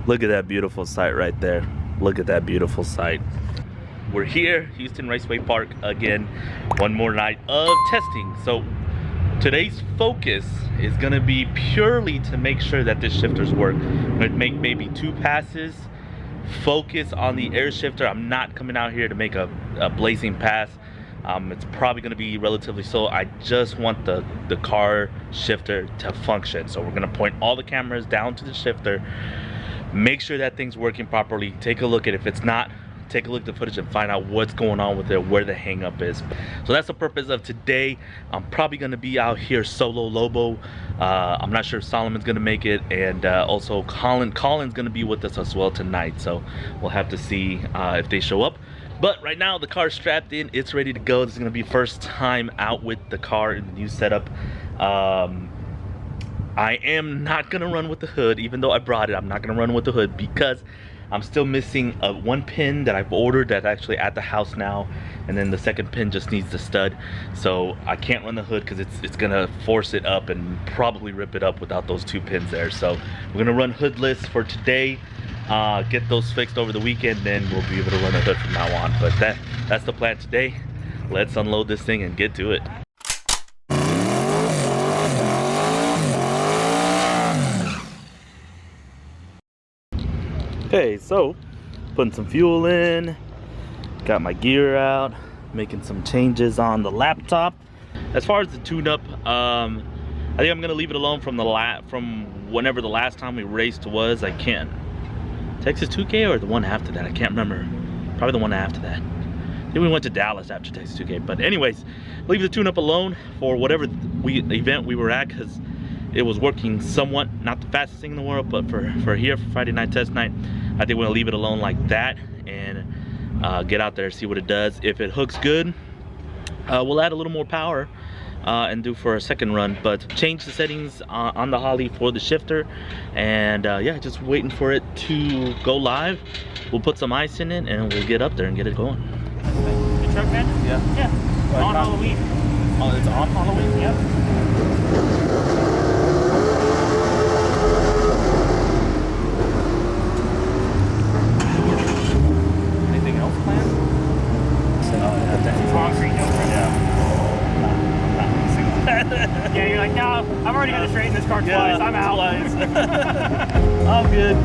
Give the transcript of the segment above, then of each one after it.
Look at that beautiful sight right there. Look at that beautiful sight. We're here, Houston Raceway Park again. One more night of testing. So today's focus is gonna be purely to make sure that this shifters work. I'm gonna make maybe 2 passes, focus on the air shifter. I'm not coming out here to make a blazing pass. It's probably gonna be relatively slow. I just want the car shifter to function. So we're gonna point all the cameras down to the shifter, make sure that thing's working properly, take a look at it. If it's not, take a look at the footage and find out what's going on with it, where the hang up is. So that's the purpose of today. I'm probably gonna be out here solo Lobo. I'm not sure if Solomon's gonna make it, and also Colin's gonna be with us as well tonight. So we'll have to see if they show up. But right now the car's strapped in, it's ready to go. This is gonna be first time out with the car in the new setup. I am not gonna run with the hood, even though I brought it. I'm not gonna run with the hood because I'm still missing one pin that I've ordered that's actually at the house now, and then the second pin just needs the stud. So I can't run the hood because it's gonna force it up and probably rip it up without those 2 pins there. So we're gonna run hoodless for today, get those fixed over the weekend, then we'll be able to run the hood from now on. But that's the plan today. Let's unload this thing and get to it. Okay, so putting some fuel in, got my gear out, making some changes on the laptop. As far as the tune-up, I think I'm gonna leave it alone from whenever the last time we raced was. I can't. Texas 2K or the one after that? I can't remember. Probably the one after that. I think we went to Dallas after Texas 2K. But anyways, leave the tune-up alone for whatever event we were at, because it was working somewhat, not the fastest thing in the world, but for here, for Friday night test night, I think we're gonna leave it alone like that and get out there, see what it does. If it hooks good, we'll add a little more power and do for a second run, but change the settings on the Holly for the shifter. And yeah, just waiting for it to go live. We'll put some ice in it and we'll get up there and get it going. The truck bed? Yeah. Yeah. On Halloween. Oh, it's on Halloween? Yep. Yeah, you're like, no, I've already had to straighten this car twice. I'm out. I'm good.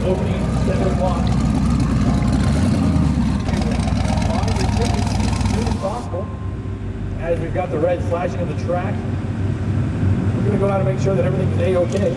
Opening 7 o'clock. As soon as possible, as we've got the red flashing on the track, we're going to go out and make sure that everything is A-OK.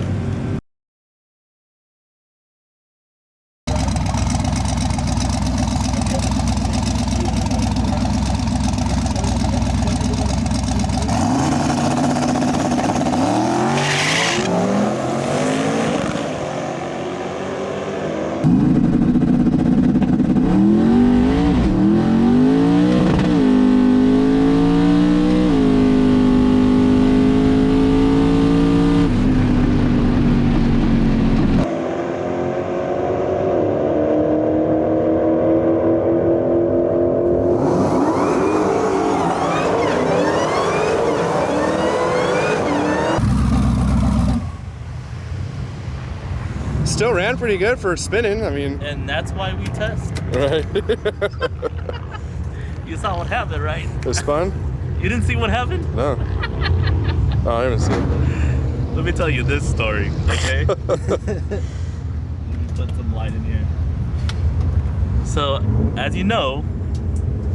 Still ran pretty good for spinning, I mean. And that's why we test. Right. You saw what happened, right? It spun? You didn't see what happened? No. Oh, I didn't see it. Let me tell you this story, okay? Let me put some light in here. So, as you know,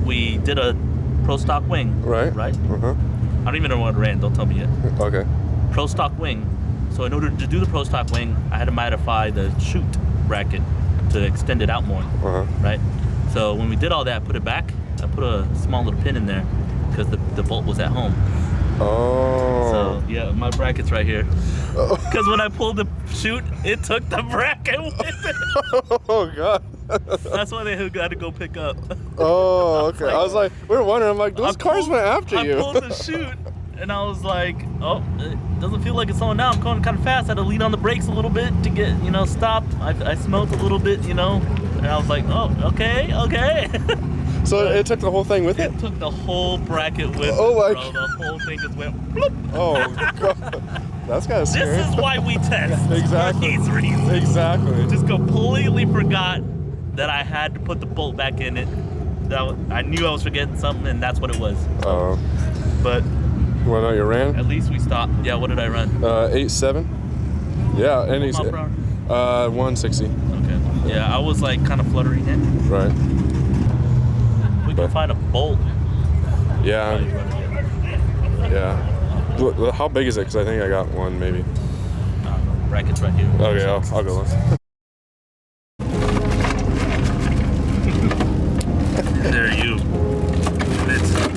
we did a pro stock wing. Right. Right? Uh-huh. I don't even know what it ran, don't tell me yet. Okay. Pro stock wing. So in order to do the pro stock wing, I had to modify the chute bracket to extend it out more, right? So when we did all that, put it back, I put a small little pin in there because the bolt was at home. Oh. So yeah, my bracket's right here. Because when I pulled the chute, it took the bracket with it. Oh God. That's why they had to go pick up. Oh, okay. I was like, we were wondering. I'm like, those cars went after you. I pulled the chute, and I was like, oh, it doesn't feel like it's slowing down. I'm going kind of fast. I had to lean on the brakes a little bit to get, stopped. I smelled a little bit, and I was like, oh, okay. So it took the whole thing with it? It took the whole bracket with Oh it, my bro. God. The whole thing just went bloop. Oh God. That's kind of scary. This is why we test. Exactly. For these reasons. Exactly. Just completely forgot that I had to put the bolt back in it. I knew I was forgetting something, and that's what it was. Oh. But You want to know your ran? at least we stopped. Yeah, what did I run? 8.7. Yeah, and he's 160. Okay. Yeah, I was like kind of fluttering it. Right. We can find a bolt. Yeah. Yeah. How big is it? Because I think I got one maybe. Brackets right here. Okay, I'll go look. There you. It's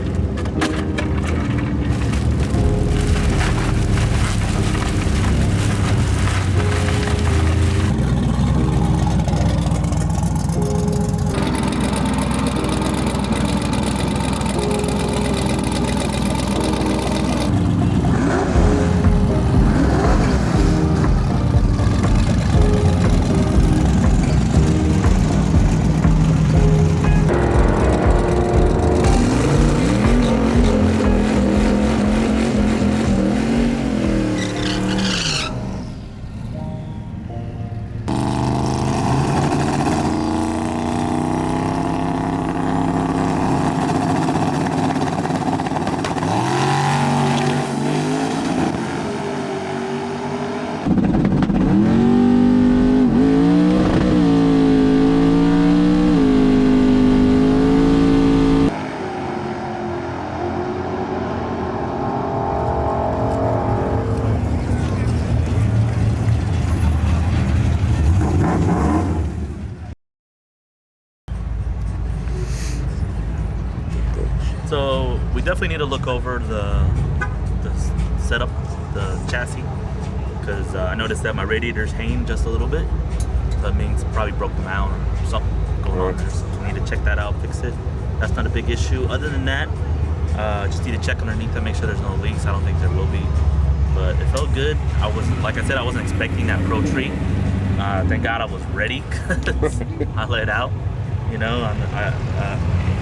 So we definitely need to look over the setup, the chassis, because I noticed that my radiator's hanging just a little bit. So that means probably broke them out or something going on there. So we need to check that out, fix it. That's not a big issue. Other than that, just need to check underneath and make sure there's no leaks. I don't think there will be, but it felt good. Like I said, I wasn't expecting that pro tree. Thank God I was ready. I let out. I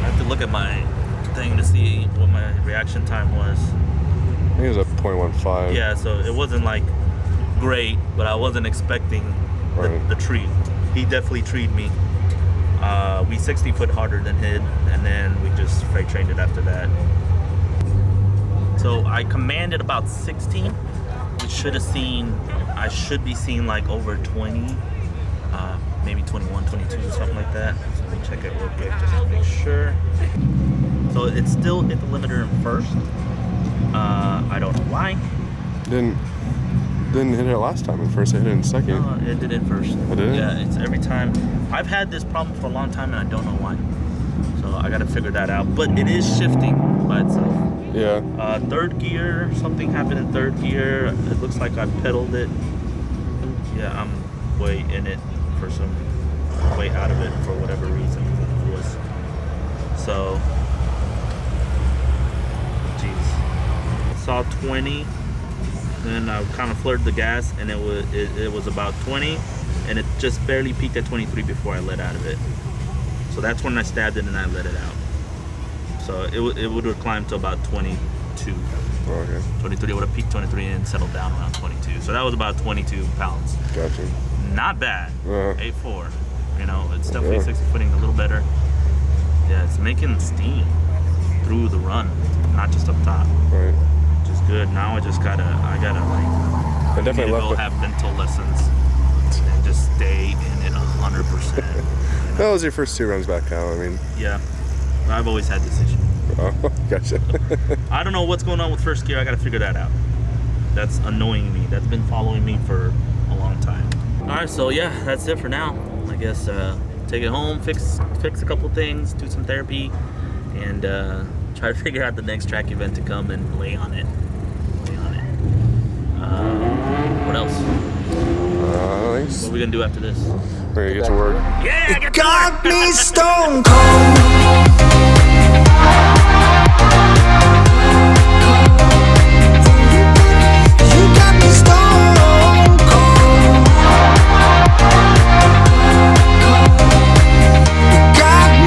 have to look at my thing to see what my reaction time was. I think it was a 0.15. Yeah, so it wasn't like great, but I wasn't expecting the tree. He definitely treed me. We 60 foot harder than him, and then we just freight trained it after that. So I commanded about 16, which I should be seeing like over 20, maybe 21, 22 or something like that. So let me check it real quick just to make sure. So it still hit the limiter in first. I don't know why. Didn't hit it last time in first. I hit it in second. No, it did it first. Oh, did it? Yeah, it's every time. I've had this problem for a long time and I don't know why. So I got to figure that out. But it is shifting by itself. Yeah. Third gear, something happened in third gear. It looks like I pedaled it. Yeah, I'm way in it for some, way out of it for whatever reason it was. So, jeez. Saw 20, then I kind of flirted the gas, and it was about 20, and it just barely peaked at 23 before I let out of it. So that's when I stabbed it and I let it out. So it would have climbed to about 22. Oh, okay. 23, it would have peaked 23 and settled down around 22. So that was about 22 pounds. Gotcha. Not bad. 8.4. It's definitely 60 footing a little better. Yeah, it's making steam through the run, not just up top. Right. Which is good. Now I gotta I definitely go have mental lessons and just stay in it 100%. That was your first 2 runs back out. I mean. Yeah, I've always had this issue. Oh, gotcha. I don't know what's going on with first gear. I gotta figure that out. That's annoying me. That's been following me for a long time. All right, so yeah, that's it for now. I guess take it home, fix a couple things, do some therapy, and try to figure out the next track event to come and lay on it. What else? I think What are we gonna do after this? we're gonna get to work. Yeah, get Got me stone cold.